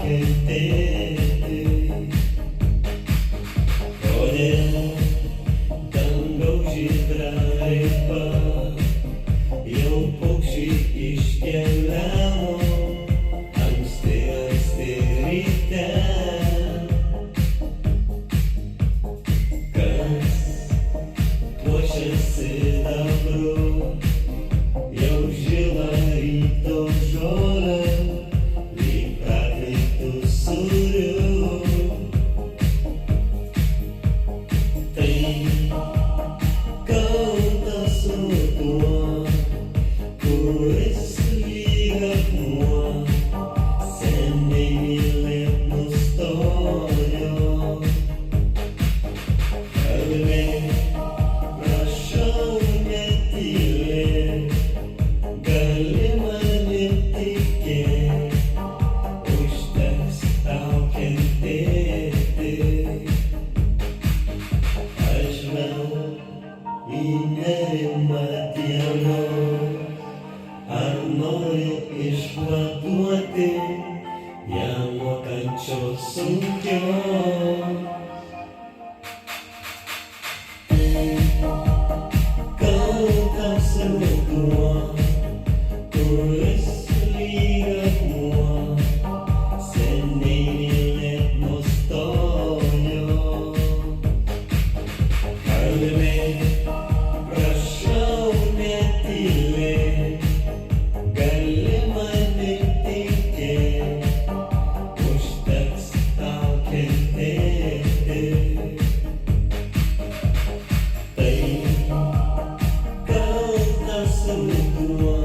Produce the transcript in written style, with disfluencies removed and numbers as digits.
kentėti. Kodėl dangaus žydra riba jau paukščiai iškeliavo anksti ryte. Kas puošia sidabru jau žilą ryto žolę lyg prakaitų sūriu. Tai kaltas ruduo, kuris lyg akmuo seniai mylėt nustojo. Prašau netylėk, gali manim tikėt, užteks tau kentėti. Aš vėl į nerimą dienos, ar noriu išvaduoti ją nuo kančios sunkios. Kaltas ruduo, kuris lyg akmuo seniai mylėt nustojo. Kalbėk, prašau netylėk, gali manim tikėt, užteks tau kentėti. Tai kaltas ruduo,